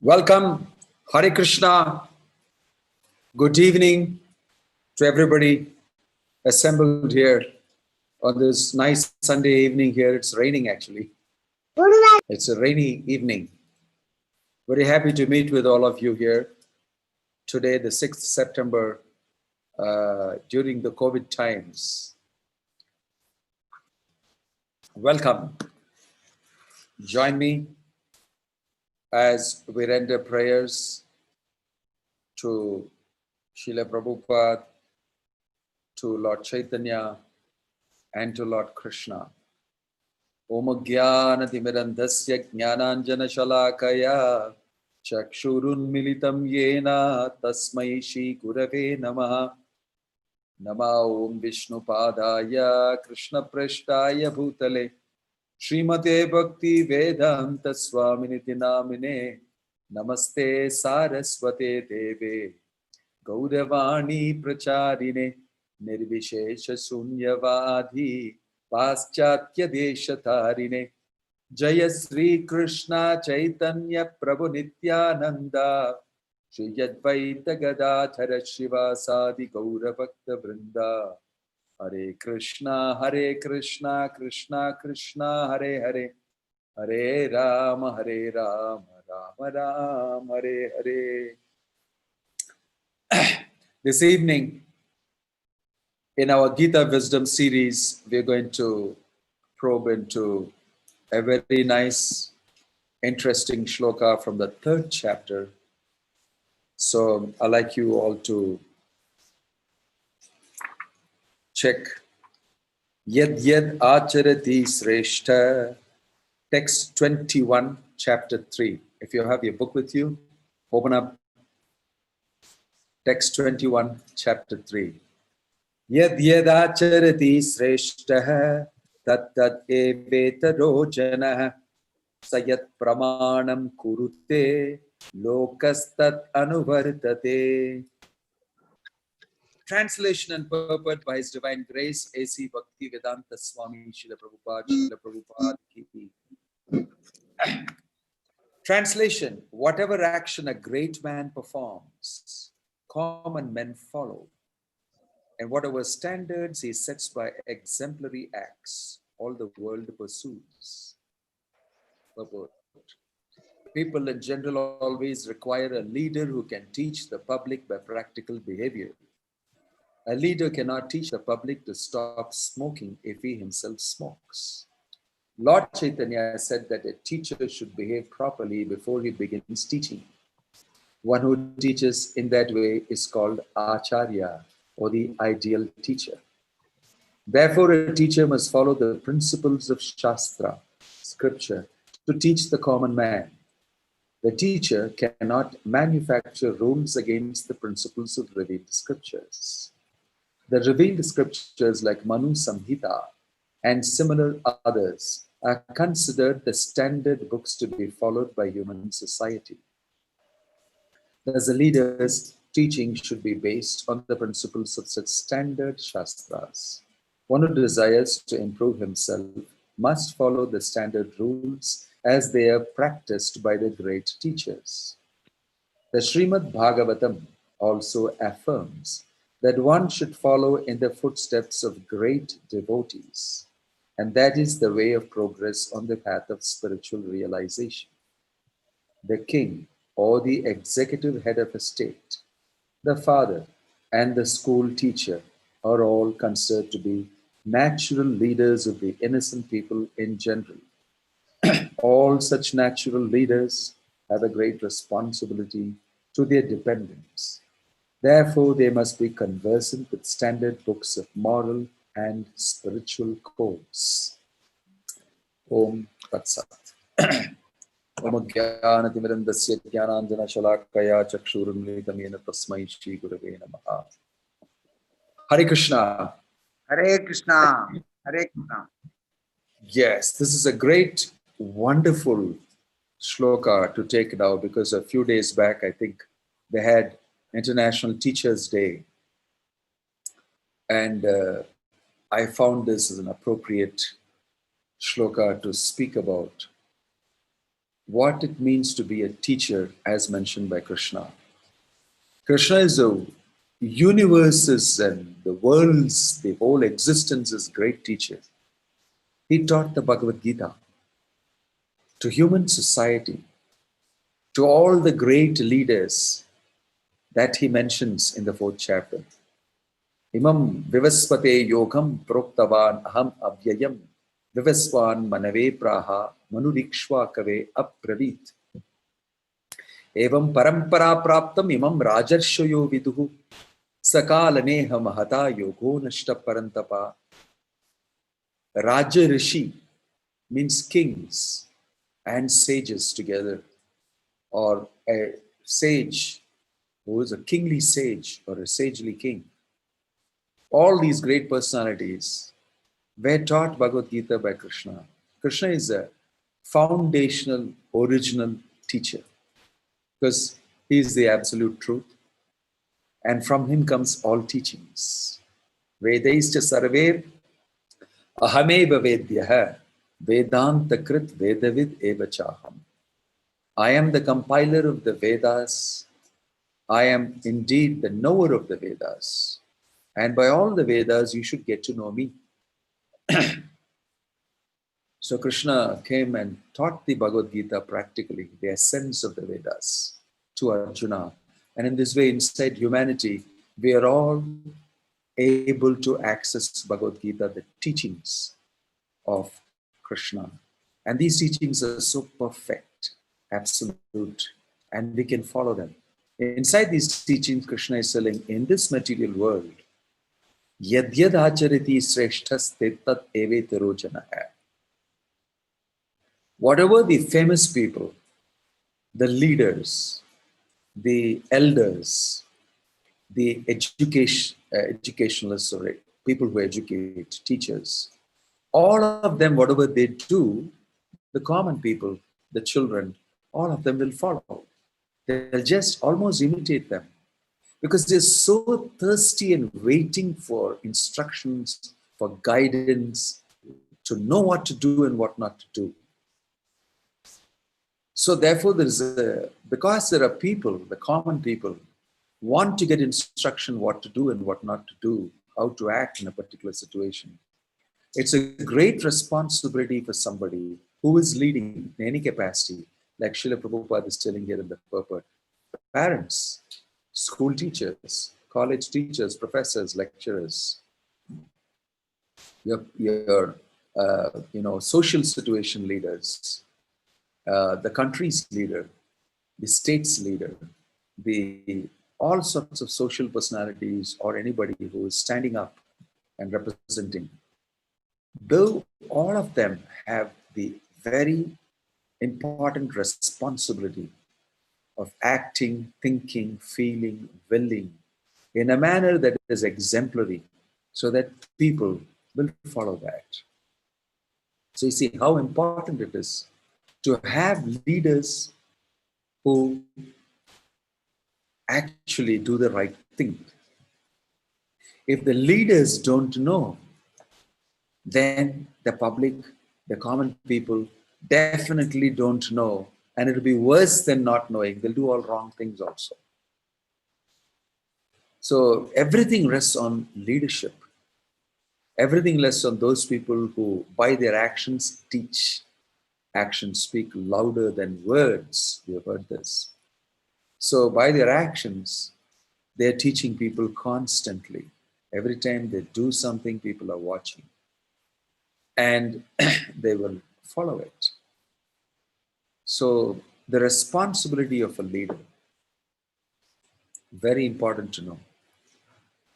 Welcome, Hare Krishna. Good evening to everybody assembled here on this nice Sunday evening here. It's raining actually. It's a rainy evening. Very happy to meet with all of you here today, the 6th September, during the COVID times. Welcome. Join me as we render prayers to Srila Prabhupada, to Lord Chaitanya, and to Lord Krishna. Om Jnana-timirandhasya jnananjana shalakaya chakshurun militam yena tasmai shri gurave namaha. Nama Om Vishnu Padaya Krishna Prashtaya Bhutale Srimate Bhakti Vedanta Swaminiti Namine Namaste Saraswate Deve Gauravani Pracharine Nirvishesha Sunyavadhi Paschatya Deshatarine Jaya Sri Krishna Chaitanya Prabhu Nityananda Shri Advaita Gadadhara Shivasadi Gauravakta Vrinda Hare Krishna, Krishna Krishna, Hare Hare, Hare Rama, Rama Rama, Hare Hare. This evening, in our Gita Wisdom series, we're going to probe into a very nice, interesting shloka from the 3rd chapter. So I'd like you all to check Yad ācarati śreṣṭhas, text 21, chapter 3. If you have your book with you, open up text 21, chapter 3. Yad ācarati śreṣṭhas, tat evetaro janaḥ, sayat pramāṇaṁ kurute, lokas anuvartate. Translation and purport by His Divine Grace, A.C. Bhakti Vedanta Swami, Srila Prabhupada ki. Translation: whatever action a great man performs, common men follow. And whatever standards he sets by exemplary acts, all the world pursues. Purport: people in general always require a leader who can teach the public by practical behavior. A leader cannot teach the public to stop smoking if he himself smokes. Lord Chaitanya said that a teacher should behave properly before he begins teaching. One who teaches in that way is called ācarya, or the ideal teacher. Therefore, a teacher must follow the principles of śreṣṭhas, scripture, to teach the common man. The teacher cannot manufacture rules against the principles of revealed scriptures. The revealed scriptures like Manu Samhita and similar others are considered the standard books to be followed by human society. Thus, a leader's teaching should be based on the principles of such standard śreṣṭhas. One who desires to improve himself must follow the standard rules as they are practiced by the great teachers. The Srimad Bhagavatam also affirms that one should follow in the footsteps of great devotees, and that is the way of progress on the path of spiritual realization. The king, or the executive head of a state, the father, and the school teacher are all considered to be natural leaders of the innocent people in general. All such natural leaders have a great responsibility to their dependents. Therefore, they must be conversant with standard books of moral and spiritual codes. Om Pṛthā. Om Jnana-timirandhasya jnananjana shalakaya chakshurun militam yena tasmai shri gurave namaha. Hare Krishna. Hare Krishna. Hare Krishna. Yes, this is a great, wonderful shloka to take now, because a few days back, I think they had International Teachers' Day. And I found this as an appropriate shloka to speak about what it means to be a teacher as mentioned by Krishna. Krishna is the universe's and the world's, the whole existence's great teacher. He taught the Bhagavad Gita to human society, to all the great leaders that he mentions in the 4th chapter. Imam Vivasvate yogam proktavan aham avyayam Vivasvan manave praha manurikshva kave apravit. Evam parampara praptam imam rajarshayo viduhu sakalaneha mahata yogo nashta parantapa. Raja Rishi means kings and sages together, or a sage who is a kingly sage or a sagely king. All these great personalities were taught Bhagavad Gita by Krishna. Krishna is a foundational, original teacher because he is the absolute truth, and from him comes all teachings. Vedaischa sarver ahameva vedyaha vedanta krit vedavid evachaham. I am the compiler of the Vedas. I am indeed the knower of the Vedas. And by all the Vedas, you should get to know me. So Krishna came and taught the Bhagavad Gita practically, the essence of the Vedas, to Arjuna. And in this way, inside humanity, we are all able to access Bhagavad Gita, the teachings of Krishna. And these teachings are so perfect, absolute, and we can follow them. Inside these teachings, Krishna is telling, in this material world, yadyad ācarati śreṣṭhas tettat evetaro janaḥ. Whatever the famous people, the leaders, the elders, the educationalists, or people who educate, teachers, all of them, whatever they do, the common people, the children, all of them will follow. They'll just almost imitate them because they're so thirsty and waiting for instructions, for guidance, to know what to do and what not to do. So therefore, because there are people, the common people, want to get instruction what to do and what not to do, how to act in a particular situation. It's a great responsibility for somebody who is leading in any capacity, like Srila Prabhupada is telling here in the purport. Parents, school teachers, college teachers, professors, lecturers, your social situation leaders, the country's leader, the state's leader, all sorts of social personalities, or anybody who is standing up and representing. Though all of them have the very important responsibility of acting, thinking, feeling, willing in a manner that is exemplary, so that people will follow that. So you see how important it is to have leaders who actually do the right thing. If the leaders don't know, then the public, the common people, definitely don't know, and it'll be worse than not knowing. They'll do all wrong things also. So everything rests on leadership. Everything rests on those people who, by their actions, teach. Actions speak louder than words. We have heard this. So by their actions, they're teaching people constantly. Every time they do something, people are watching. And they will follow it. So the responsibility of a leader, very important to know.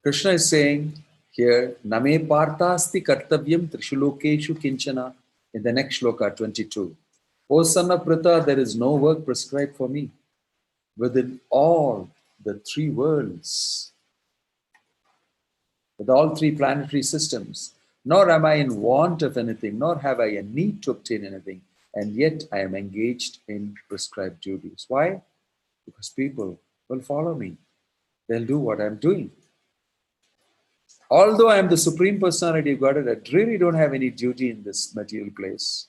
Krishna is saying here, name pārthāsti kartavyaṁ triṣu lokeṣu kiñcana, in the next shloka 22. O son of Pṛthā, there is no work prescribed for me within all the 3 worlds, with all 3 planetary systems. Nor am I in want of anything, nor have I a need to obtain anything, and yet I am engaged in prescribed duties. Why? Because people will follow me. They'll do what I'm doing. Although I am the Supreme Personality of Godhead, I really don't have any duty in this material place.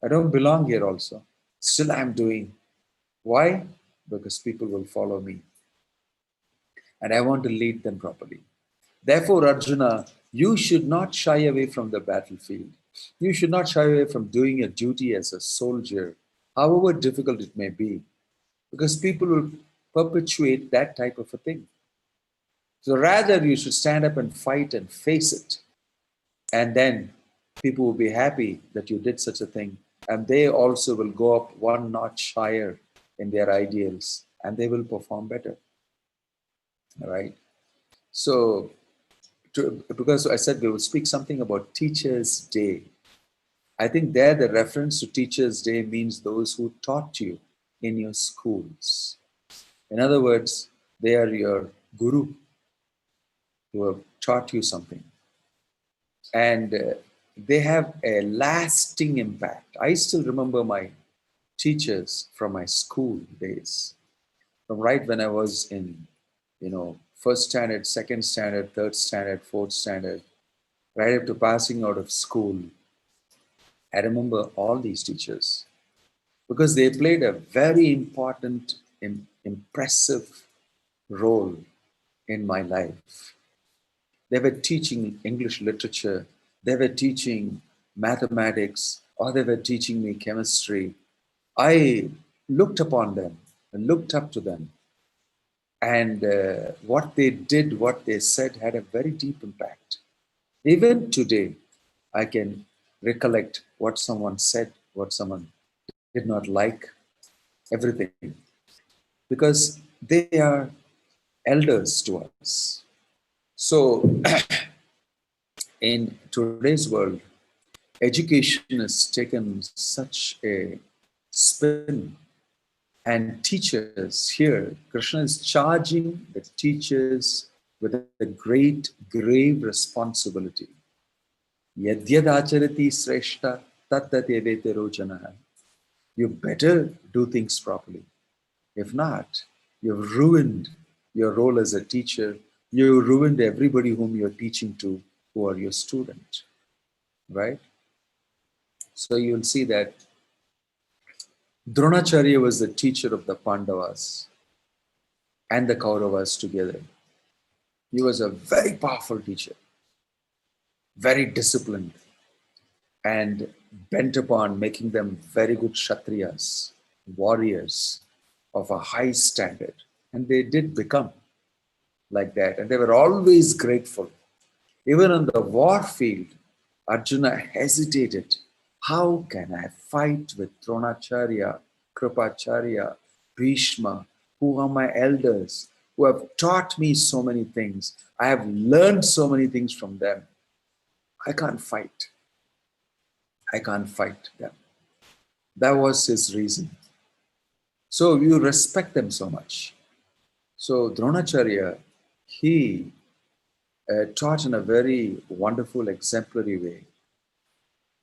I don't belong here also. Still I'm doing. Why? Because people will follow me. And I want to lead them properly. Therefore, Arjuna, you should not shy away from the battlefield. You should not shy away from doing your duty as a soldier, however difficult it may be, because people will perpetuate that type of a thing. So rather, you should stand up and fight and face it. And then people will be happy that you did such a thing. And they also will go up one notch higher in their ideals and they will perform better. All right. So, because I said we will speak something about Teacher's Day. I think there the reference to Teacher's Day means those who taught you in your schools. In other words, they are your guru who have taught you something. And they have a lasting impact. I still remember my teachers from my school days, from right when I was in, first standard, second standard, third standard, fourth standard, right up to passing out of school. I remember all these teachers because they played a very important, impressive role in my life. They were teaching English literature, they were teaching mathematics, or they were teaching me chemistry. I looked upon them and looked up to them. And what they did, what they said had a very deep impact. Even today, I can recollect what someone said, what someone did not like, everything. Because they are elders to us. So, in today's world, education has taken such a spin. And teachers here, Krishna is charging the teachers with a great, grave responsibility. Yadyad ācarati śreṣṭhas tattat evetaro janaḥ. You better do things properly. If not, you've ruined your role as a teacher. You ruined everybody whom you're teaching to, who are your student, right? So you'll see that Dronacharya was the teacher of the Pandavas and the Kauravas together. He was a very powerful teacher, very disciplined, and bent upon making them very good Kshatriyas, warriors of a high standard. And they did become like that. And they were always grateful. Even on the war field, Arjuna hesitated. How can I fight with Dronacharya, Kripacharya, Bhishma, who are my elders, who have taught me so many things? I have learned so many things from them. I can't fight. I can't fight them. That was his reason. So you respect them so much. So Dronacharya, he taught in a very wonderful, exemplary way.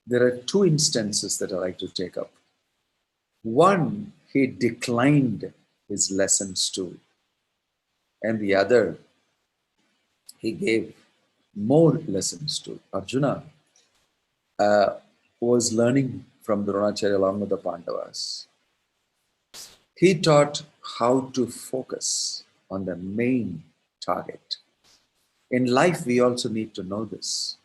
There are two instances that I like to take up. One, he declined his lessons to, and the other, he gave more lessons to. Arjuna was learning from Dronacharya along with the Pandavas. He taught how to focus on the main target. In life, we also need to know this.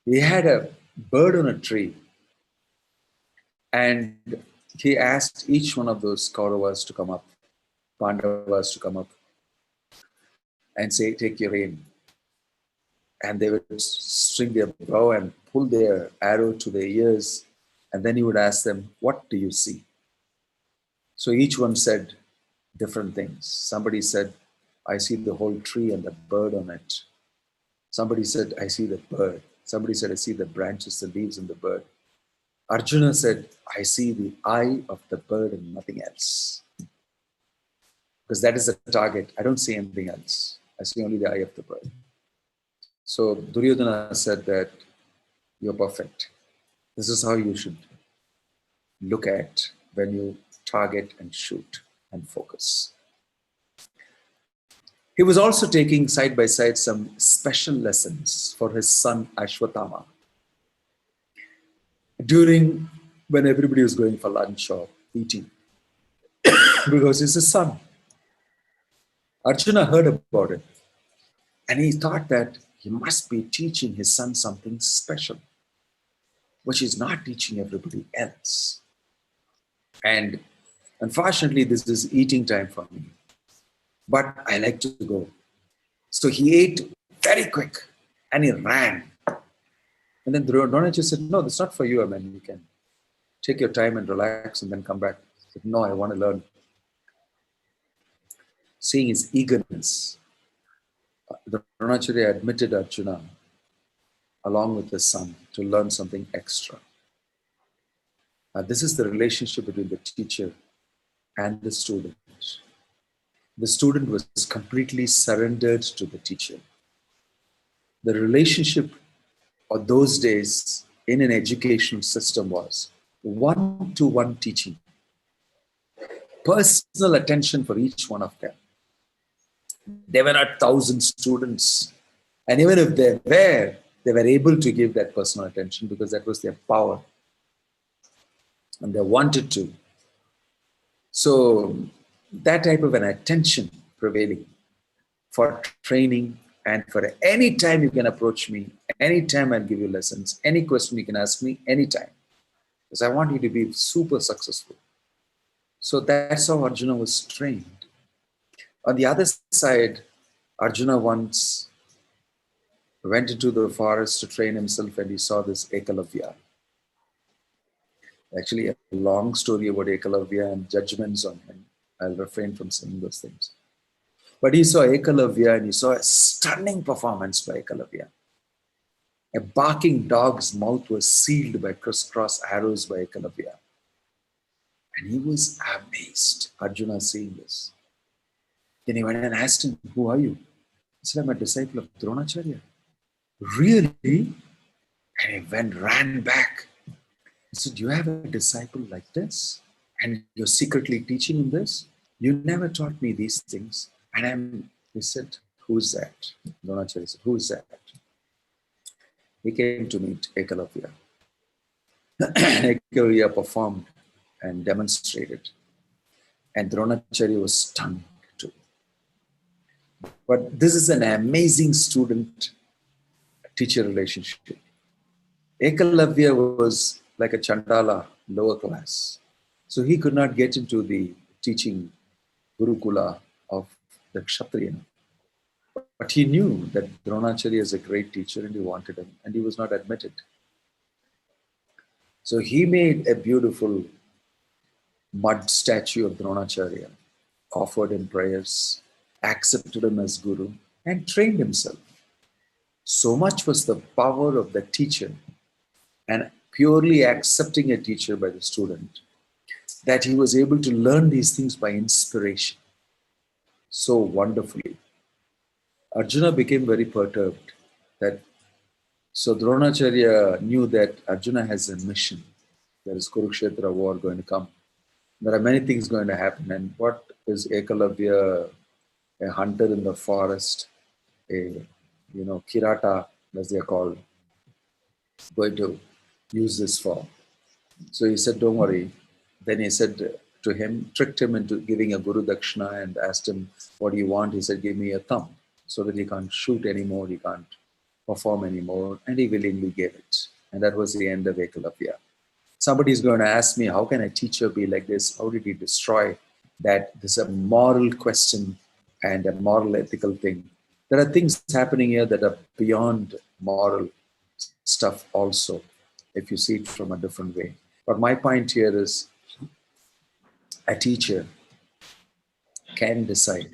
He had a bird on a tree, and he asked each one of those Kauravas to come up, Pandavas to come up, and say, take your aim. And they would string their bow and pull their arrow to their ears, and then he would ask them, what do you see? So each one said different things. Somebody said, I see the whole tree and the bird on it. Somebody said, I see the bird. Somebody said, I see the branches, the leaves, and the bird. Arjuna said, I see the eye of the bird and nothing else. Because that is the target. I don't see anything else. I see only the eye of the bird. So Duryodhana said that you're perfect. This is how you should look at when you target and shoot and focus. He was also taking side by side some special lessons for his son Ashwatthama. During when everybody was going for lunch or eating, because he's his son. Arjuna heard about it, and he thought that he must be teaching his son something special, which he's not teaching everybody else. And unfortunately, this is eating time for me, but I like to go. So he ate very quick and he ran. And then Dronaji said, no, that's not for you. I mean, you can take your time and relax and then come back. He said, no, I want to learn. Seeing his eagerness, Dronacharya admitted Arjuna along with his son to learn something extra. This is the relationship between the teacher and the student. The student was completely surrendered to the teacher. The relationship of those days in an educational system was one-to-one teaching, personal attention for each one of them. There were not 1,000 students, and even if they were able to give that personal attention because that was their power, and they wanted to. So that type of an attention prevailing for training, and for any time you can approach me, any time I'll give you lessons, any question you can ask me, anytime, because I want you to be super successful. So that's how Arjuna was trained. On the other side, Arjuna once went into the forest to train himself, and he saw this Ekalavya. Actually, a long story about Ekalavya and judgments on him. I'll refrain from saying those things. But he saw Ekalavya, and he saw a stunning performance by Ekalavya. A barking dog's mouth was sealed by crisscross arrows by Ekalavya. And he was amazed, Arjuna, seeing this. Then he went and asked him, who are you? He said, I'm a disciple of Dronacharya. Really? And he ran back. He said, you have a disciple like this? And you're secretly teaching him this? You never taught me these things. And he said, who's that? Dronacharya said, who is that? He came to meet Ekalavya. Ekalavya performed and demonstrated. And Dronacharya was stunned too. But this is an amazing student-teacher relationship. Ekalavya was like a Chandala, lower class. So he could not get into the teaching Gurukula of the Kshatriya. But he knew that Dronacharya is a great teacher and he wanted him, and he was not admitted. So he made a beautiful mud statue of Dronacharya, offered him prayers, accepted him as Guru, and trained himself. So much was the power of the teacher and purely accepting a teacher by the student that he was able to learn these things by inspiration so wonderfully. Arjuna became very perturbed that, so Dronacharya knew that Arjuna has a mission. There is Kurukshetra war going to come. There are many things going to happen. And what is Ekalavya, a hunter in the forest, a kirata, as they are called, going to use this for? So he said, don't worry. Then he said to him, tricked him into giving a Guru Dakshina and asked him, what do you want? He said, give me a thumb, so that he can't shoot anymore, he can't perform anymore. And he willingly gave it. And that was the end of Ekalavya. Somebody is going to ask me, how can a teacher be like this? How did he destroy that? This is a moral question and a moral ethical thing. There are things happening here that are beyond moral stuff also, if you see it from a different way. But my point here is, a teacher can decide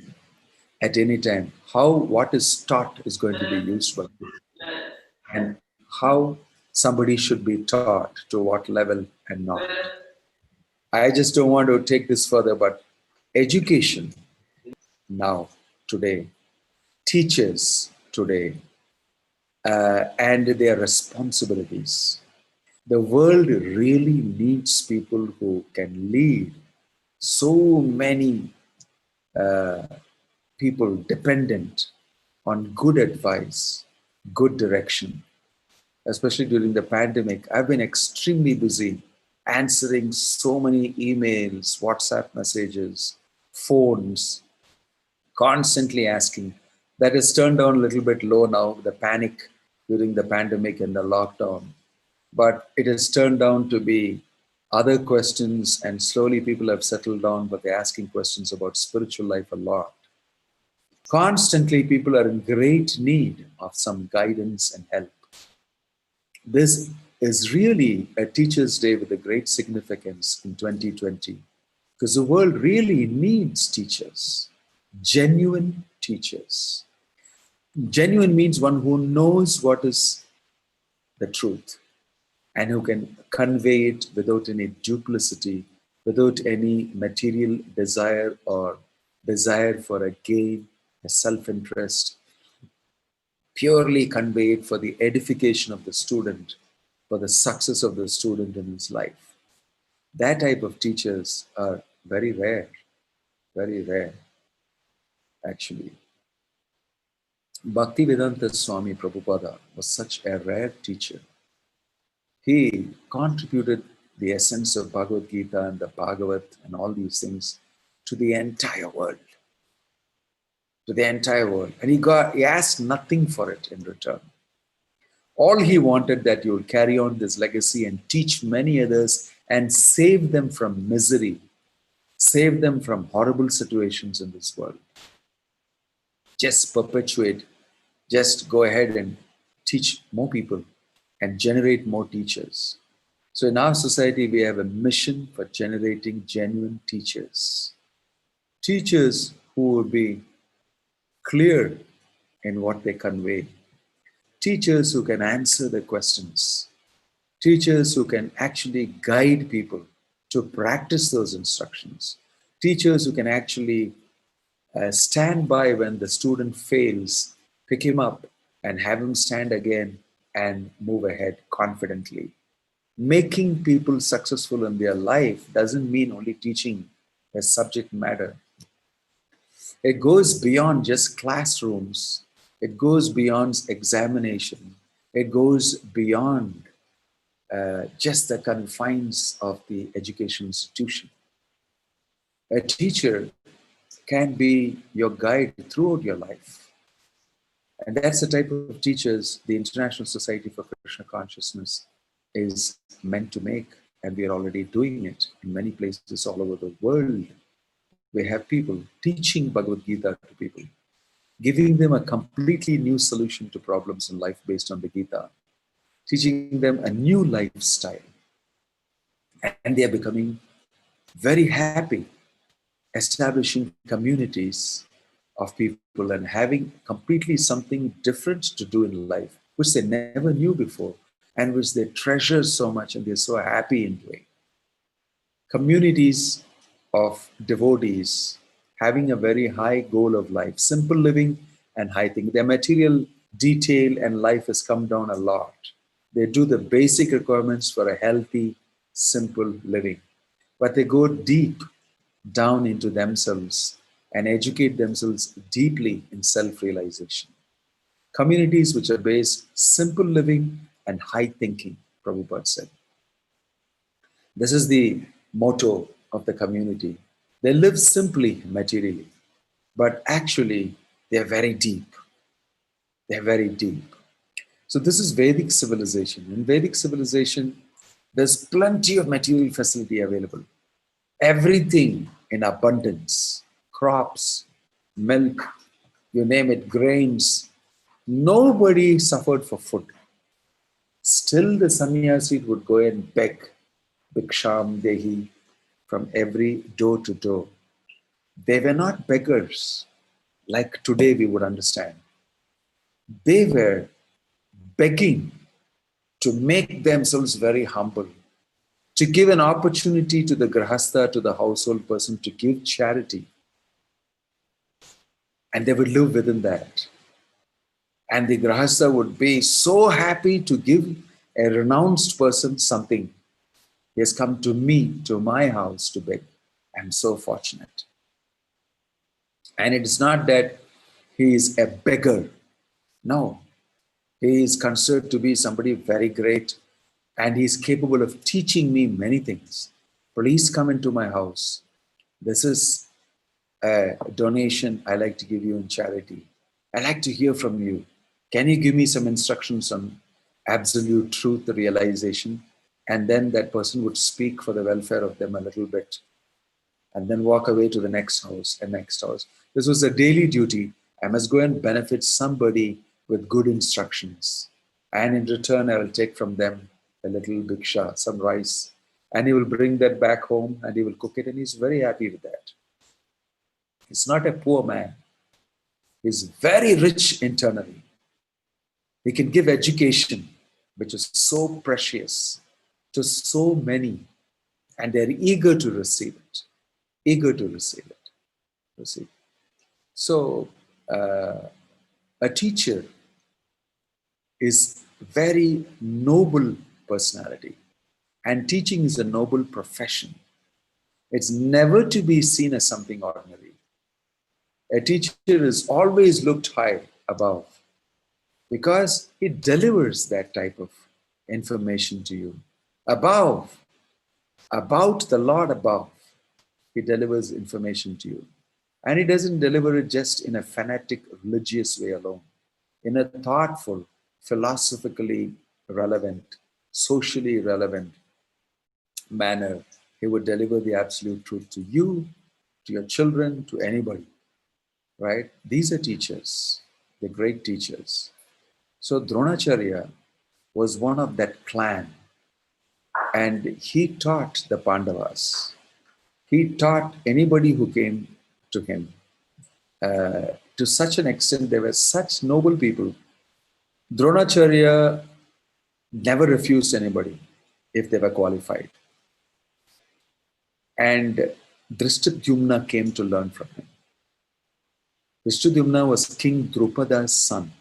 at any time how what is taught is going to be used by you, and how somebody should be taught, to what level and not. I just don't want to take this further, but education now, today, teachers today, and their responsibilities. The world really needs people who can lead so many people dependent on good advice, good direction. Especially during the pandemic, I've been extremely busy answering so many emails, WhatsApp messages, phones, constantly asking. That is turned down a little bit low now, the panic during the pandemic and the lockdown. But it has turned down to be other questions, and slowly people have settled down, but they're asking questions about spiritual life a lot. Constantly, people are in great need of some guidance and help. This is really a Teacher's Day with a great significance in 2020, because the world really needs teachers, genuine teachers. Genuine means one who knows what is the truth and who can convey it without any duplicity, without any material desire or desire for a gain, a self-interest, purely convey it for the edification of the student, for the success of the student in his life. That type of teachers are very rare, actually. Bhaktivedanta Swami Prabhupada was such a rare teacher. He contributed the essence of Bhagavad Gita and the Bhagavad and all these things to the entire world. To the entire world. And he asked nothing for it in return. All he wanted that you will carry on this legacy and teach many others and save them from misery, save them from horrible situations in this world. Just perpetuate, just go ahead and teach more people and generate more teachers. So in our society, we have a mission for generating genuine teachers. Teachers who will be clear in what they convey. Teachers who can answer the questions. Teachers who can actually guide people to practice those instructions. Teachers who can actually stand by when the student fails, pick him up and have him stand again and move ahead confidently. Making people successful in their life doesn't mean only teaching a subject matter. It goes beyond just classrooms. It goes beyond examination. It goes beyond just the confines of the education institution. A teacher can be your guide throughout your life. And that's the type of teachers the International Society for Krishna Consciousness is meant to make, and we are already doing it in many places all over the world. We have people teaching Bhagavad Gita to people, giving them a completely new solution to problems in life based on the Gita, teaching them a new lifestyle. And they are becoming very happy, establishing communities of people and having completely something different to do in life, which they never knew before and which they treasure so much and they're so happy in doing. Communities of devotees having a very high goal of life, simple living and high thinking. Their material detail and life has come down a lot. They do the basic requirements for a healthy, simple living. But they go deep down into themselves and educate themselves deeply in self-realization. Communities which are based simple living and high thinking, Prabhupada said. This is the motto of the community. They live simply materially, but actually they're very deep. They're very deep. So this is Vedic civilization. In Vedic civilization, there's plenty of material facility available. Everything in abundance. Crops, milk, you name it, grains. Nobody suffered for food. Still the sannyasi would go and beg Bhiksham Dehi from every door to door. They were not beggars like today we would understand. They were begging to make themselves very humble, to give an opportunity to the grahastha, to the household person, to give charity. And they would live within that. And the grahastha would be so happy to give a renounced person something. He has come to me, to my house to beg. I'm so fortunate. And it's not that he is a beggar. No. He is considered to be somebody very great. And he's capable of teaching me many things. Please come into my house. This is a donation I like to give you in charity. I like to hear from you. Can you give me some instructions on absolute truth, the realization? And then that person would speak for the welfare of them a little bit, and then walk away to the next house and next house. This was a daily duty. I must go and benefit somebody with good instructions. And in return, I will take from them a little bhiksha, some rice. And he will bring that back home and he will cook it, and he's very happy with that. He's not a poor man. He's very rich internally. He can give education, which is so precious, to so many, and they're eager to receive it. Eager to receive it. Receive. So, a teacher is very noble personality, and teaching is a noble profession. It's never to be seen as something ordinary. A teacher is always looked high above because he delivers that type of information to you. Above, about the Lord above, he delivers information to you. And he doesn't deliver it just in a fanatic religious way alone. In a thoughtful, philosophically relevant, socially relevant manner, he would deliver the absolute truth to you, to your children, to anybody. Right? These are teachers, the great teachers. So Dronacharya was one of that clan, and he taught the Pandavas. He taught anybody who came to him. To such an extent, they were such noble people. Dronacharya never refused anybody if they were qualified. And Drishtadyumna came to learn from him. Drishtadyumna was King Drupada's son.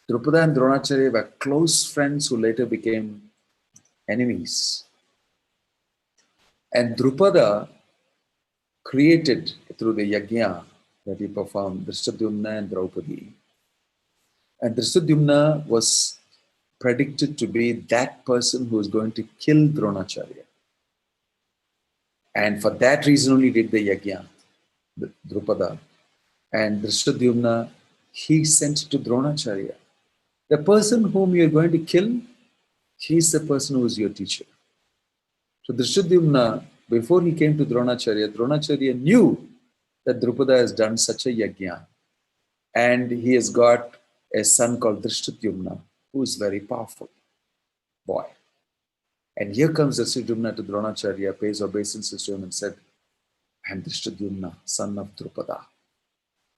Drupada and Dronacharya were close friends who later became enemies. And Drupada created, through the yajna that he performed, Drishtadyumna and Draupadi. And Drishtadyumna was predicted to be that person who was going to kill Dronacharya. And for that reason only did the yajna, Drupada. And Drishtadyumna, he sent to Dronacharya. The person whom you are going to kill, he is the person who is your teacher. So Drishtadyumna, before he came to Dronacharya, Dronacharya knew that Drupada has done such a yajna. And he has got a son called Drishtadyumna, who is very powerful boy. And here comes Drishtadyumna to Dronacharya, pays obeisance to him and said, I am Drishtadyumna, son of Drupada.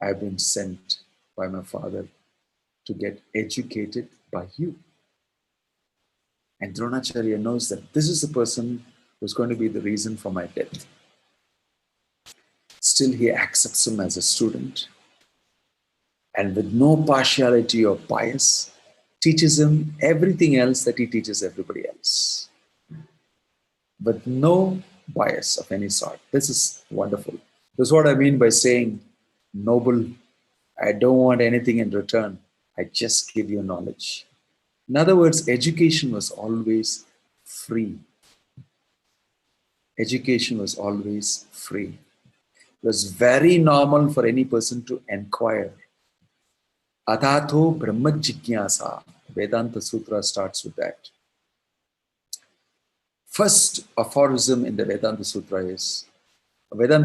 I have been sent by my father to get educated by you. And Dronacharya knows that this is the person who's going to be the reason for my death. Still, he accepts him as a student, and with no partiality or bias, teaches him everything else that he teaches everybody else. With no bias of any sort. This is wonderful. This is what I mean by saying, noble, I don't want anything in return. I just give you knowledge. In other words, education was always free. Education was always free. It was very normal for any person to inquire. Atato Brahma Jigyasa. Vedanta Sutra starts with that. First aphorism in the Vedanta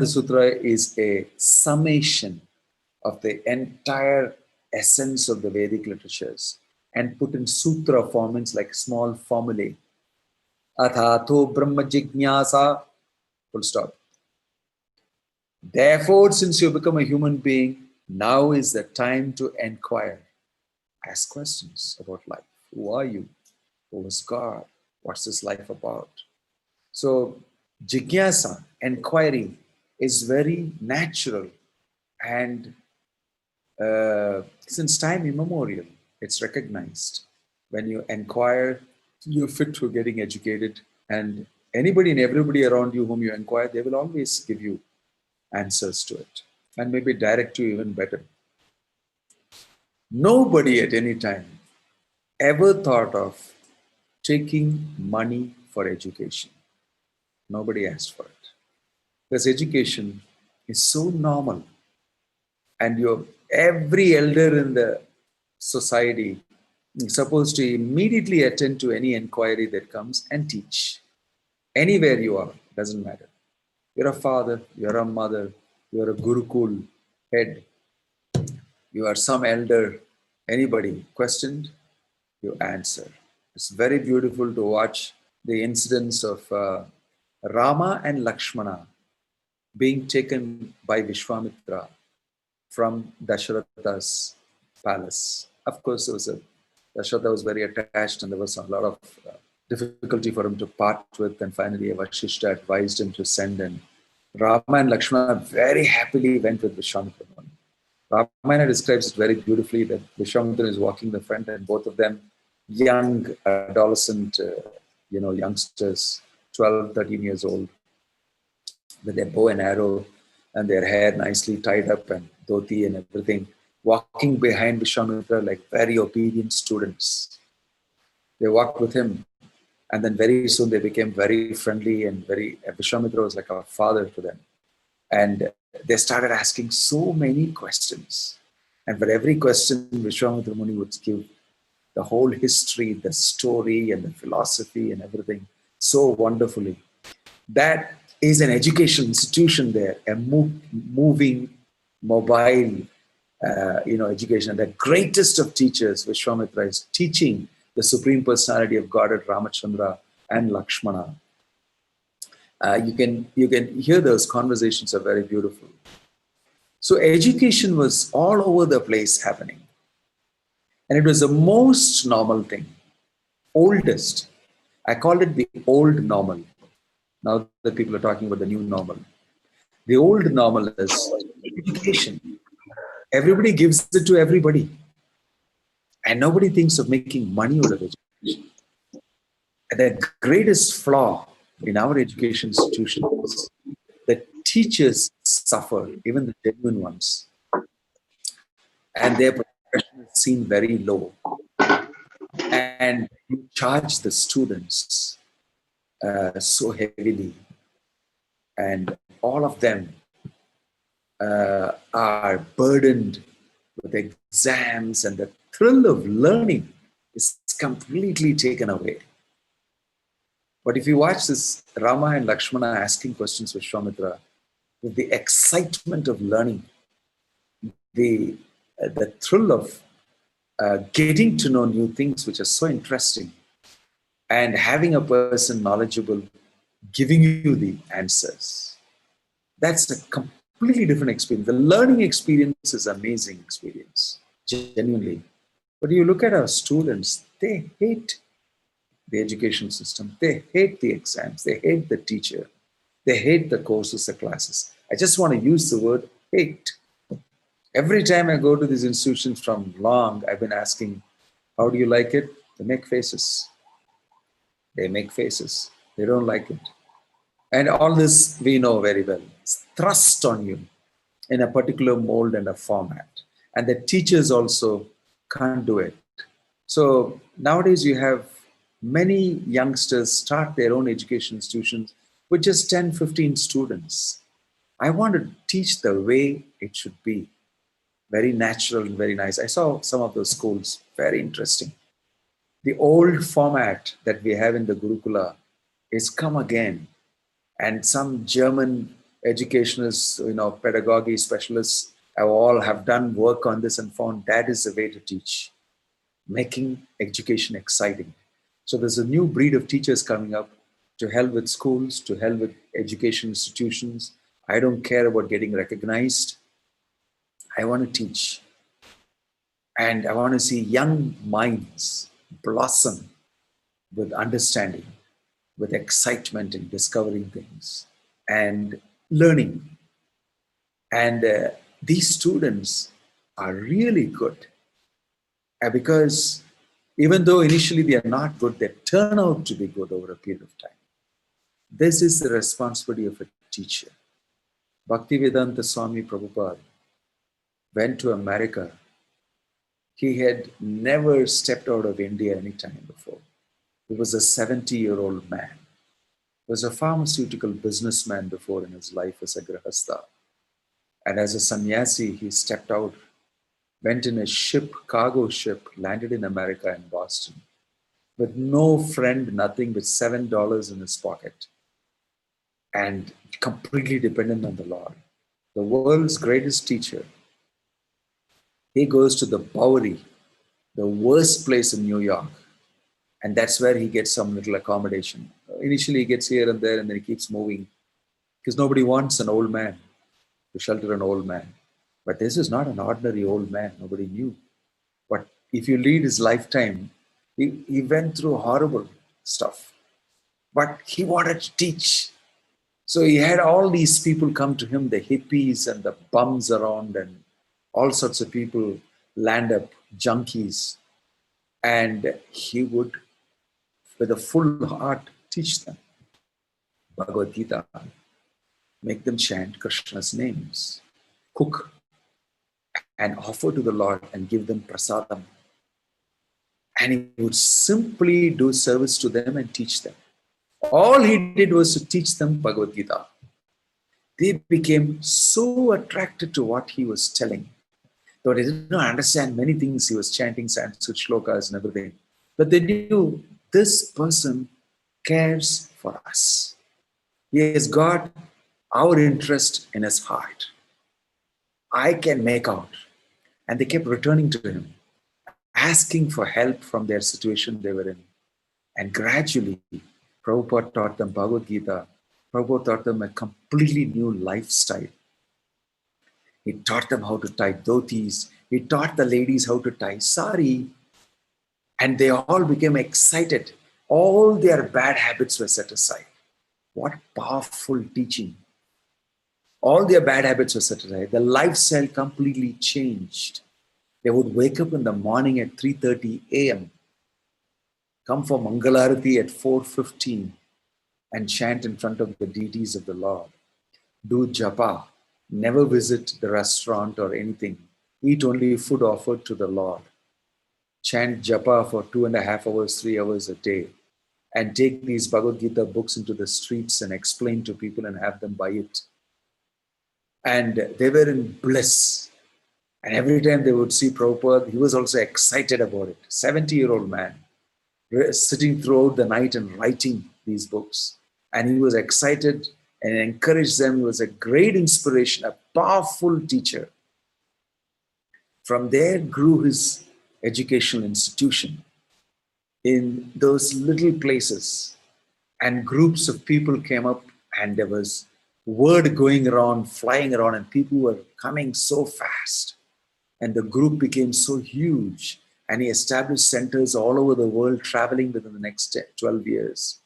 Sutra is a summation of the entire essence of the Vedic literatures and put in sutra formats like small formulae. Athato Brahma Jigyasa, full stop. Therefore, since you become a human being, now is the time to inquire. Ask questions about life. Who are you? Who is God? What's this life about? So, jigyasa, inquiry, is very natural, and since time immemorial, it's recognized. When you inquire, you're fit for getting educated, and anybody and everybody around you whom you inquire, they will always give you answers to it, and maybe direct you even better. Nobody at any time ever thought of taking money for education. Nobody asked for it. Because education is so normal. And every elder in the society is supposed to immediately attend to any inquiry that comes and teach. Anywhere you are, doesn't matter. You're a father, you're a mother, you're a gurukul head, you are some elder, anybody questioned, you answer. It's very beautiful to watch the incidents of Rama and Lakshmana being taken by Vishwamitra from Dasharatha's palace. Of course, Dasharatha was very attached and there was a lot of difficulty for him to part with, and finally Vasishtha advised him to send, and Rama and Lakshmana very happily went with Vishwamitra. Ramayana describes it very beautifully that Vishwamitra is walking the front and both of them young, adolescent, youngsters, 12, 13 years old, with their bow and arrow and their hair nicely tied up and dhoti and everything, walking behind Vishwamitra like very obedient students. They walked with him, and then very soon they became very friendly and Vishwamitra was like a father to them. And they started asking so many questions. And for every question, Vishwamitra Muni would give the whole history, the story, and the philosophy and everything so wonderfully. That is an educational institution there, a moving, mobile, education. The greatest of teachers, Vishwamitra, is teaching the Supreme Personality of Godhead, Ramachandra and Lakshmana. You can hear those conversations are very beautiful. So education was all over the place happening. And it was the most normal thing, oldest. I call it the old normal. Now that people are talking about the new normal. The old normal is education. Everybody gives it to everybody. And nobody thinks of making money out of education. And the greatest flaw in our education institutions, the teachers suffer, even the genuine ones. And their profession is seen very low. And you charge the students so heavily. And all of them are burdened with exams, and the thrill of learning is completely taken away. But if you watch this Rama and Lakshmana asking questions with Vishwamitra, with the excitement of learning, the thrill of getting to know new things which are so interesting, and having a person knowledgeable giving you the answers, that's a completely different experience. The learning experience is an amazing experience, genuinely. But you look at our students, they hate the education system. They hate the exams. They hate the teacher. They hate the courses, the classes. I just want to use the word hate. Every time I go to these institutions from long, I've been asking, how do you like it? They make faces. They make faces. They don't like it. And all this we know very well. It's thrust on you in a particular mold and a format. And the teachers can't do it. So nowadays you have many youngsters start their own education institutions with just 10, 15 students. I want to teach the way it should be. Very natural and very nice. I saw some of those schools, very interesting. The old format that we have in the Gurukula is come again. And some German educationists, pedagogy specialists have done work on this and found that is the way to teach, making education exciting. So there's a new breed of teachers coming up. To hell with schools, to hell with education institutions. I don't care about getting recognized. I want to teach. And I want to see young minds blossom with understanding, with excitement in discovering things and learning. And these students are really good because even though initially they are not good, they turn out to be good over a period of time. This is the responsibility of a teacher. Bhaktivedanta Swami Prabhupada went to America. He had never stepped out of India any time before. He was a 70-year-old man. He was a pharmaceutical businessman before in his life as a grihastha. And as a sannyasi, he stepped out, went in a ship, cargo ship, landed in America in Boston, with no friend, nothing but $7 in his pocket, and completely dependent on the Lord. The world's greatest teacher. He goes to the Bowery, the worst place in New York, and that's where he gets some little accommodation. Initially, he gets here and there, and then he keeps moving, because nobody wants an old man to shelter an old man. But this is not an ordinary old man. Nobody knew. But if you read his lifetime, he went through horrible stuff. But he wanted to teach. So he had all these people come to him, the hippies and the bums around and all sorts of people, land up, junkies. And he would, with a full heart, teach them Bhagavad Gita, make them chant Krishna's names, cook and offer to the Lord and give them prasadam. And he would simply do service to them and teach them. All he did was to teach them Bhagavad Gita. They became so attracted to what he was telling, though they did not understand many things. He was chanting Sanskrit shlokas and everything. But they knew this person cares for us. He has got our interest in his heart. I can make out. And they kept returning to him, asking for help from their situation they were in. And gradually, Prabhupada taught them Bhagavad Gita. Prabhupada taught them a completely new lifestyle. He taught them how to tie dhotis. He taught the ladies how to tie sari. And they all became excited. All their bad habits were set aside. What powerful teaching. All their bad habits were set aside. The lifestyle completely changed. They would wake up in the morning at 3:30 a.m., come for ācarati at 4:15 and chant in front of the deities of the Lord. Do japa, never visit the restaurant or anything. Eat only food offered to the Lord. Chant japa for 2.5 hours, 3 hours a day. And take these Bhagavad Gita books into the streets and explain to people and have them buy it. And they were in bliss. And every time they would see Prabhupada, he was also excited about it. 70-year-old man, sitting throughout the night and writing these books. And he was excited and encouraged them. He was a great inspiration, a powerful teacher. From there grew his educational institution in those little places. And groups of people came up, and there was word going around, flying around, and people were coming so fast. And the group became so huge, and he established centers all over the world, traveling within the next 12 years.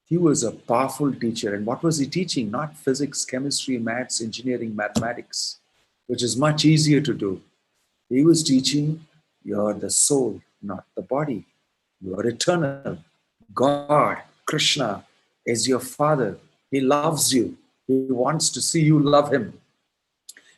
He was a powerful teacher. And what was he teaching? Not physics, chemistry, maths, engineering, mathematics, which is much easier to do. He was teaching, you're the soul, not the body. You are eternal. God, Krishna, is your father. He loves you. He wants to see you love him.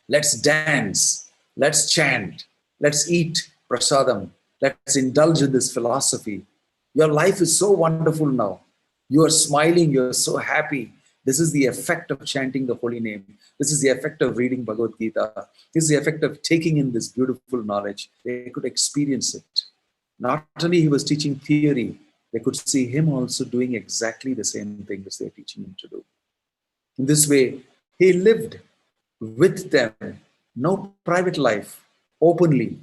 Let's dance. Let's chant. Let's eat prasadam. Let's indulge in this philosophy. Your life is so wonderful now. You are smiling. You're so happy. This is the effect of chanting the holy name. This is the effect of reading Bhagavad Gita. This is the effect of taking in this beautiful knowledge. They could experience it. Not only he was teaching theory, they could see him also doing exactly the same thing as they're teaching him to do. In this way, he lived with them. No private life, openly.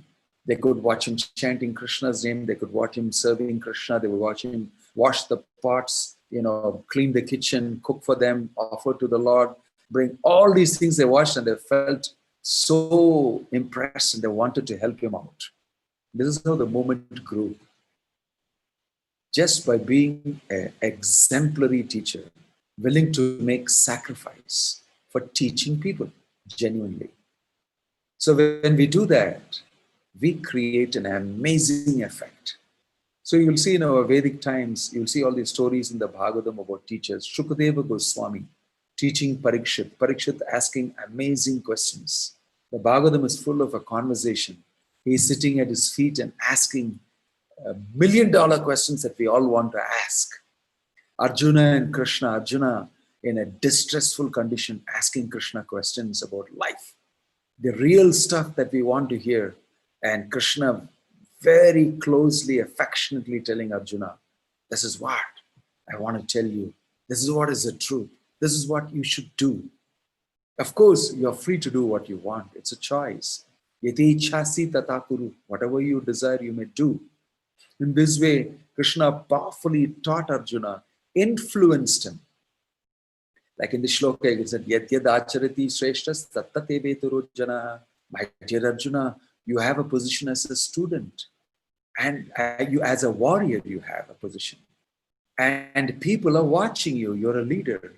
They could watch him chanting Krishna's name. They could watch him serving Krishna. They would watch him wash the pots, clean the kitchen, cook for them, offer to the Lord, bring all these things they watched, and they felt so impressed and they wanted to help him out. This is how the movement grew. Just by being an exemplary teacher, willing to make sacrifice for teaching people genuinely. So when we do that, we create an amazing effect. So you'll see in our Vedic times, you'll see all these stories in the Bhagavatam about teachers. Shukadeva Goswami teaching Parikshit. Parikshit asking amazing questions. The Bhagavatam is full of a conversation. He's sitting at his feet and asking million-dollar questions that we all want to ask. Arjuna and Krishna, Arjuna in a distressful condition asking Krishna questions about life. The real stuff that we want to hear. And Krishna very closely, affectionately telling Arjuna, this is what I want to tell you. This is what is the truth. This is what you should do. Of course, you're free to do what you want. It's a choice. Yati ichhasi tata kuru. Whatever you desire, you may do. In this way, Krishna powerfully taught Arjuna, influenced him. Like in the shloka, it said, Yat yad ācarati śreṣṭhas tattat evetaro janaḥ. My dear Arjuna, you have a position as a student. And you, as a warrior, you have a position. And people are watching you. You're a leader.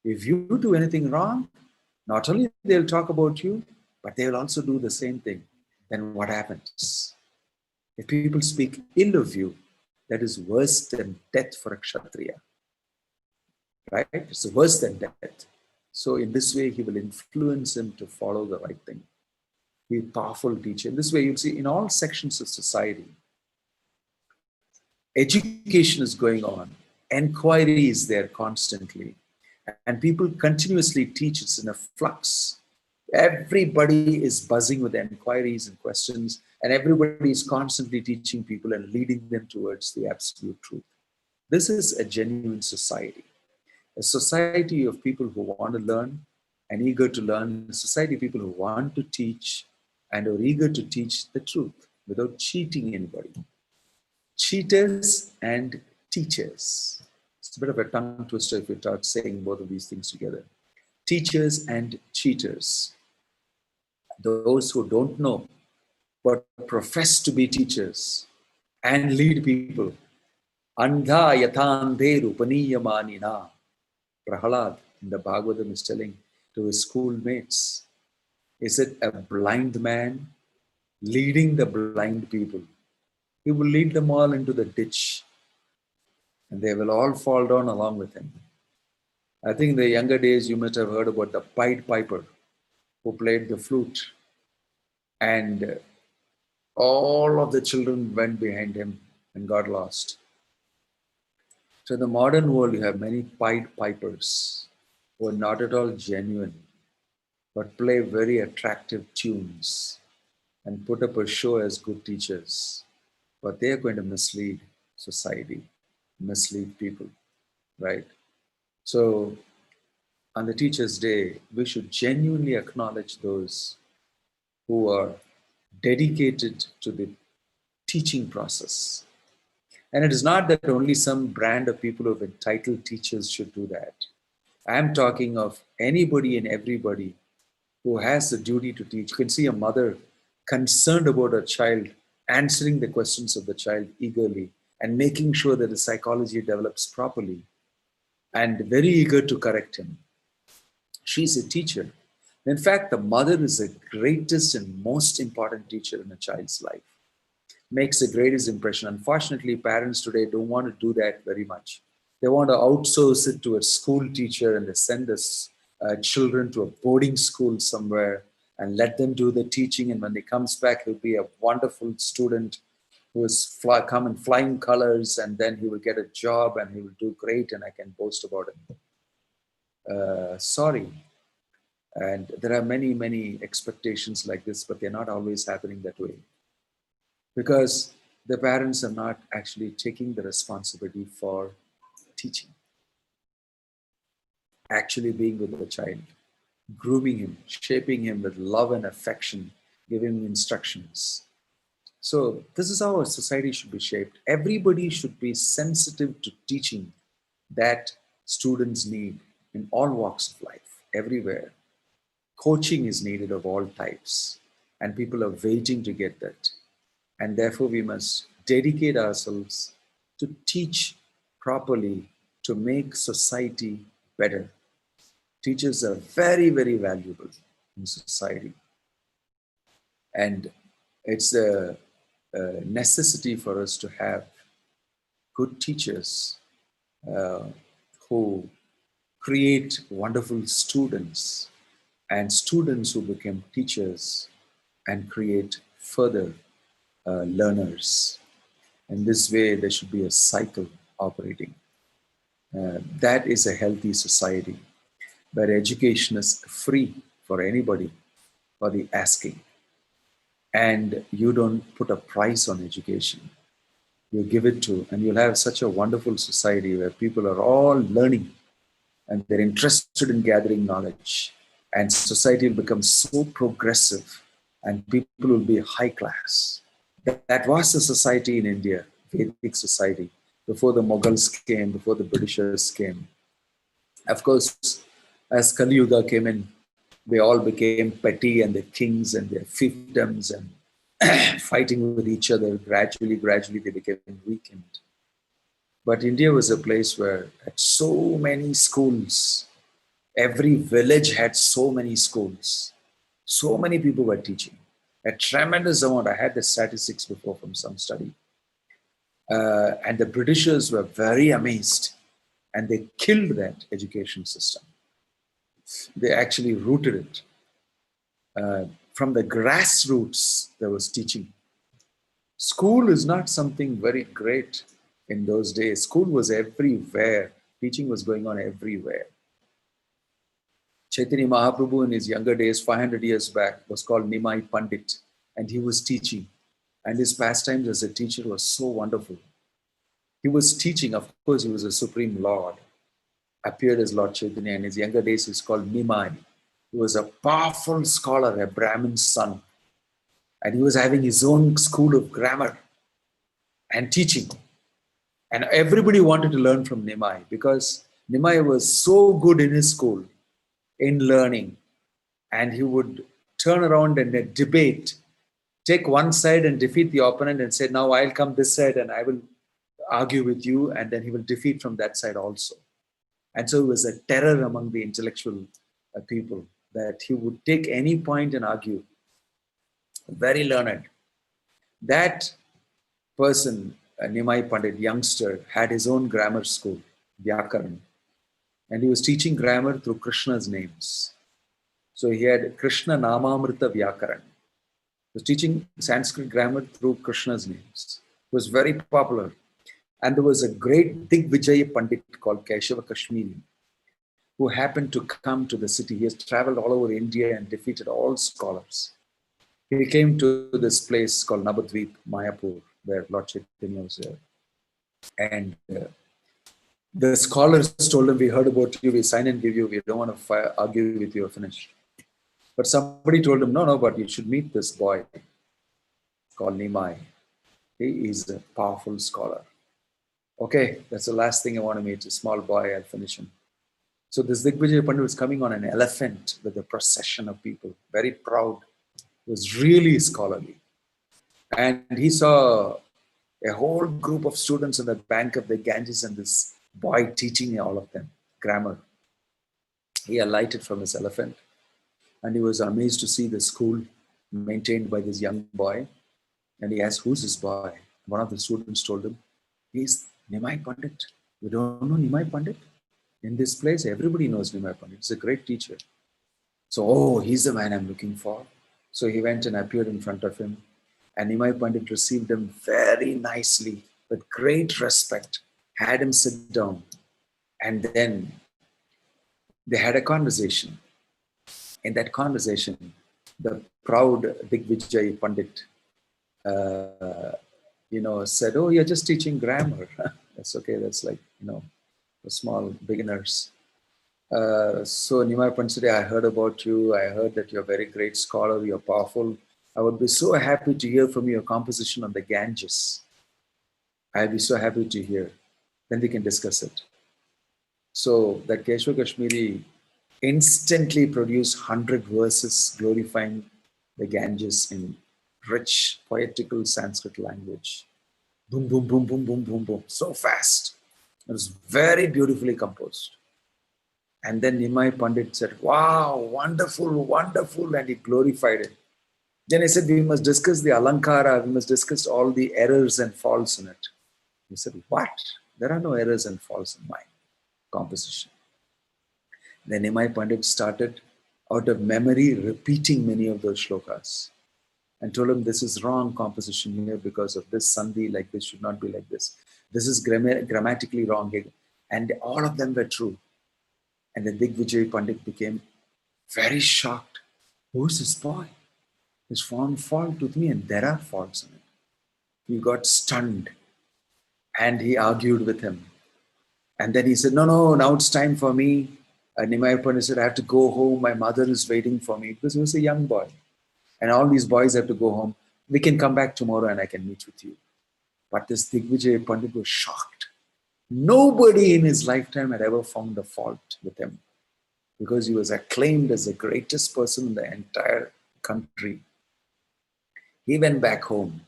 If you do anything wrong, not only they'll talk about you, but they'll also do the same thing. Then what happens? If people speak ill of you, that is worse than death for a kshatriya. Right? It's worse than death. So in this way, he will influence him to follow the right thing. He's a powerful teacher. In this way, you'll see in all sections of society, education is going on. Enquiry is there constantly. And people continuously teach. It's in a flux. Everybody is buzzing with enquiries and questions. And everybody is constantly teaching people and leading them towards the absolute truth. This is a genuine society. A society of people who want to learn and eager to learn. A society of people who want to teach and are eager to teach the truth without cheating anybody. Cheaters and teachers. It's a bit of a tongue twister if you start saying both of these things together. Teachers and cheaters. Those who don't know but profess to be teachers and lead people. Andha yathandhe rupaniyamanina. Prahalad in the Bhagavad is telling to his schoolmates, is it a blind man leading the blind people? He will lead them all into the ditch and they will all fall down along with him. I think in the younger days you must have heard about the Pied Piper who played the flute, and all of the children went behind him and got lost. So in the modern world, you have many Pied Pipers who are not at all genuine, but play very attractive tunes and put up a show as good teachers. But they are going to mislead society, mislead people, right? So on the Teacher's Day, we should genuinely acknowledge those who are dedicated to the teaching process. And it is not that only some brand of people who have entitled teachers should do that. I'm talking of anybody and everybody who has the duty to teach. You can see a mother concerned about her child, answering the questions of the child eagerly and making sure that the psychology develops properly and very eager to correct him. She's a teacher. In fact, the mother is the greatest and most important teacher in a child's life. Makes the greatest impression. Unfortunately, parents today don't want to do that very much. They want to outsource it to a school teacher and they send us children to a boarding school somewhere and let them do the teaching. And when they comes back, he'll be a wonderful student who has come in flying colors, and then he will get a job and he will do great and I can boast about him. Sorry. And there are many, many expectations like this, but they're not always happening that way. Because the parents are not actually taking the responsibility for teaching. Actually being with the child, grooming him, shaping him with love and affection, giving him instructions. So this is how a society should be shaped. Everybody should be sensitive to teaching that students need in all walks of life, everywhere. Coaching is needed of all types, and people are waiting to get that. And therefore, we must dedicate ourselves to teach properly to make society better. Teachers are very, very valuable in society. And it's a necessity for us to have good teachers who create wonderful students and students who become teachers and create further learners. In this way, there should be a cycle operating. That is a healthy society where education is free for anybody for the asking. And you don't put a price on education. You give it to, and you'll have such a wonderful society where people are all learning and they're interested in gathering knowledge. And society will become so progressive and people will be high class. That was the society in India, Vedic society, before the Mughals came, before the Britishers came. Of course, as Kali Yuga came in, they all became petty and the kings and their fiefdoms and fighting with each other. Gradually, they became weakened. But India was a place where had so many schools. Every village had so many schools. So many people were teaching. A tremendous amount. I had the statistics before from some study. And the Britishers were very amazed. And they killed that education system. They actually rooted it. From the grassroots, there was teaching. School is not something very great in those days. School was everywhere. Teaching was going on everywhere. Chaitanya Mahaprabhu in his younger days, 500 years back, was called Nimai Pandit, and he was teaching. And his pastimes as a teacher was so wonderful. He was teaching, of course, he was a Supreme Lord, appeared as Lord Chaitanya. In his younger days, he's called Nimai. He was a powerful scholar, a Brahmin's son. And he was having his own school of grammar and teaching. And everybody wanted to learn from Nimai because Nimai was so good in his school, in learning. And he would turn around and debate, take one side and defeat the opponent and say, now I'll come this side and I will argue with you. And then he will defeat from that side also. And so it was a terror among the intellectual people that he would take any point and argue. Very learned. That person, Nimai Pandit, youngster, had his own grammar school, Vyakaran. And he was teaching grammar through Krishna's names. So he had Krishna Namamrita Vyakaran. He was teaching Sanskrit grammar through Krishna's names. It was very popular. And there was a great Digvijay Pandit called Keshava Kashmiri, who happened to come to the city. He has traveled all over India and defeated all scholars. He came to this place called Nabadvip, Mayapur, where Lord Chaitanya was there. And the scholars told him, we heard about you, we sign and give you, we don't want to argue with you or finish. But somebody told him, no, but you should meet this boy called Nimai. He is a powerful scholar. Okay, that's the last thing I want to meet, a small boy, I'll finish him. So this Digvijay Pandit was coming on an elephant with a procession of people, very proud. He was really scholarly. And he saw a whole group of students on the bank of the Ganges and this boy teaching all of them grammar. He alighted from his elephant and he was amazed to see the school maintained by this young boy. And he asked, who's this boy? One of the students told him, he's Nimai Pandit. You don't know Nimai Pandit? In this place, everybody knows Nimai Pandit. He's a great teacher. So, oh, he's the man I'm looking for. So he went and appeared in front of him. And Nimai Pandit received him very nicely, with great respect, had him sit down. And then they had a conversation. In that conversation, the proud Digvijay Pandit, said, oh, you're just teaching grammar. That's okay. That's like, for small beginners. So Nimai Pandit said, I heard about you. I heard that you're a very great scholar. You're powerful. I would be so happy to hear from you a composition on the Ganges. I'd be so happy to hear. Then we can discuss it. So that Keshava Kashmiri instantly produced 100 verses glorifying the Ganges in rich, poetical Sanskrit language. Boom, boom, boom, boom, boom, boom, boom. So fast. It was very beautifully composed. And then Nimai Pandit said, wow, wonderful, wonderful. And he glorified it. Then he said, we must discuss the alankara. We must discuss all the errors and faults in it. He said, what? There are no errors and faults in my composition. Then Nimai Pandit started out of memory repeating many of those shlokas. and told him this is wrong composition here because of this sandhi, like this should not be like this. This is grammatically wrong. And all of them were true. And the Digvijay Pandit became very shocked. Who's this boy? He's found fault with me, and there are faults in it. He got stunned and he argued with him. And then he said, no, now it's time for me. And Nimai Pandit said, I have to go home. My mother is waiting for me, because he was a young boy. And all these boys have to go home. We can come back tomorrow and I can meet with you. But this Digvijay Pandit was shocked. Nobody in his lifetime had ever found a fault with him, because he was acclaimed as the greatest person in the entire country. He went back home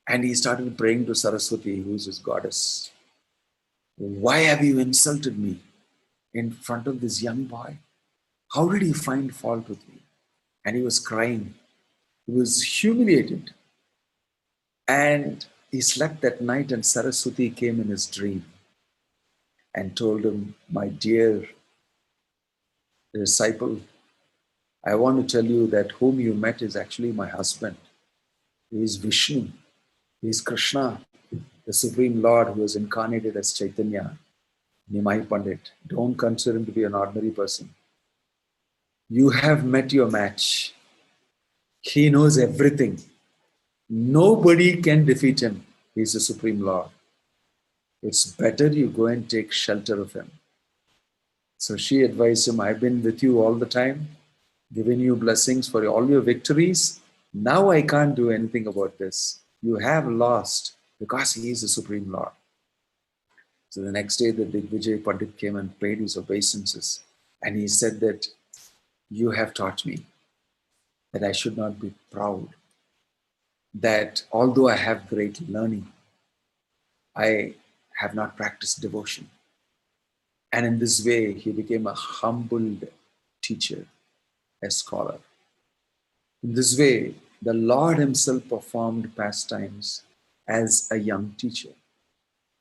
and he started praying to Saraswati, who is his goddess. Why have you insulted me in front of this young boy? How did he find fault with me? And he was crying. He was humiliated. And he slept that night, and Saraswati came in his dream and told him, my dear disciple, I want to tell you that whom you met is actually my husband. He is Vishnu. He is Krishna, the Supreme Lord who was incarnated as Chaitanya. Nimai Pandit, don't consider him to be an ordinary person. You have met your match. He knows everything. Nobody can defeat him. He is the Supreme Lord. It's better you go and take shelter of him. So she advised him, I've been with you all the time, given you blessings for all your victories. Now I can't do anything about this. You have lost, because he is the Supreme Lord. So the next day, the Digvijay Pandit came and paid his obeisances. And he said that you have taught me that I should not be proud, that although I have great learning, I have not practiced devotion. And in this way, he became a humbled teacher, a scholar. In this way, the Lord himself performed pastimes as a young teacher.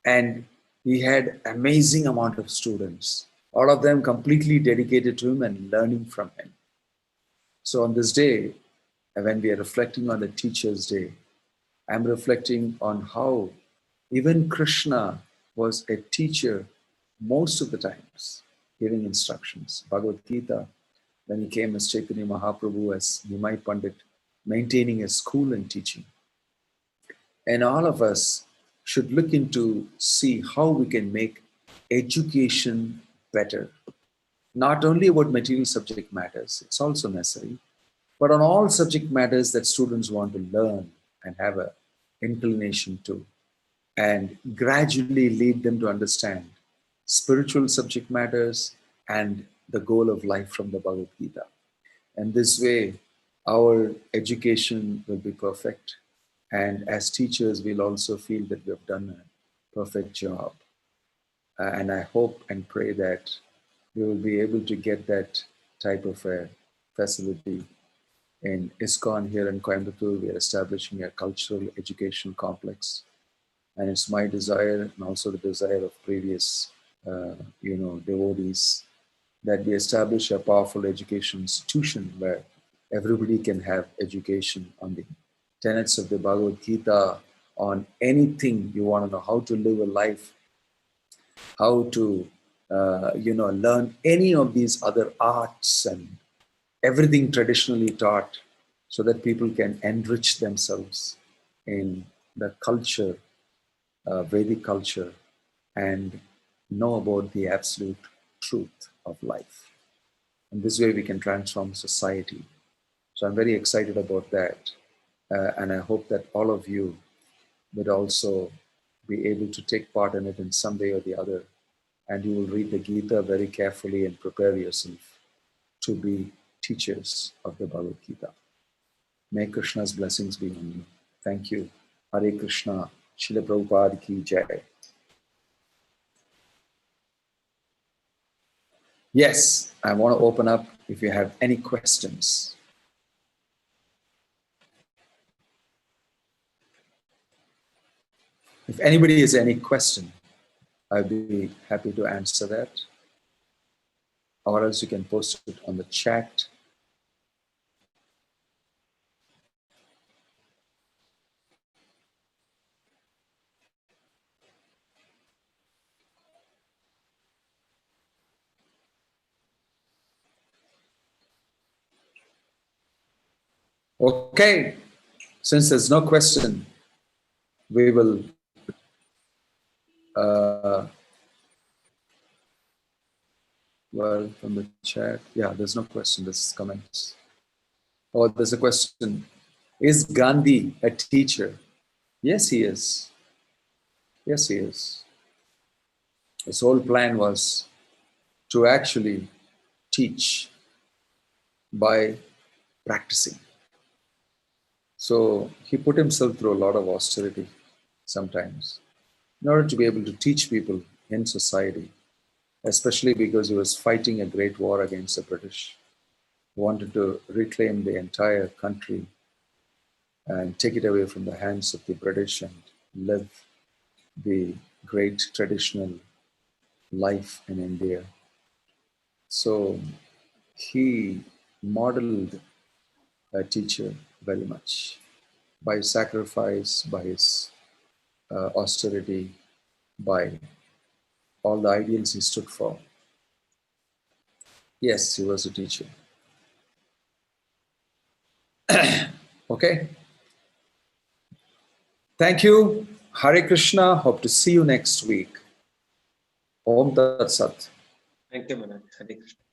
And he had amazing amount of students, all of them completely dedicated to him and learning from him. So on this day, when we are reflecting on the Teacher's Day, I'm reflecting on how even Krishna was a teacher most of the times, giving instructions. Bhagavad Gita, when he came as Chaitanya Mahaprabhu, as Nimai Pandit, maintaining a school and teaching. And all of us should look into see how we can make education better. Not only about material subject matters, it's also necessary, but on all subject matters that students want to learn and have an inclination to, and gradually lead them to understand spiritual subject matters and the goal of life from the Bhagavad Gita. And this way, our education will be perfect. And as teachers, we'll also feel that we have done a perfect job. And I hope and pray that we will be able to get that type of a facility. In ISKCON here in Coimbatore, we are establishing a cultural education complex. And it's my desire, and also the desire of previous devotees, that we establish a powerful education institution where everybody can have education on the tenets of the Bhagavad Gita, on anything you want to know, how to live a life, how to learn any of these other arts and everything traditionally taught, so that people can enrich themselves in the culture, Vedic culture, and know about the absolute truth of life. And this way we can transform society. So I'm very excited about that. And I hope that all of you would also be able to take part in it in some way or the other. And you will read the Gita very carefully and prepare yourself to be teachers of the Bhagavad Gita. May Krishna's blessings be on you. Thank you. Hare Krishna. Srila Prabhupada ki jai. Yes, I want to open up if you have any questions. If anybody has any question, I'd be happy to answer that. Or else you can post it on the chat. Okay, since there's no question, we will well, from the chat. Yeah, there's no question, there's comments. Oh, there's a question. Is Gandhi a teacher? Yes, he is. Yes, he is. His whole plan was to actually teach by practicing. So he put himself through a lot of austerity sometimes in order to be able to teach people in society, especially because he was fighting a great war against the British. He wanted to reclaim the entire country and take it away from the hands of the British and live the great traditional life in India. So he modeled a teacher very much by sacrifice, by his austerity, by all the ideals he stood for. Yes, he was a teacher. Okay. Thank you. Hare Krishna. Hope to see you next week. Om Tat Sat. Thank you, Maharaj. Hare Krishna.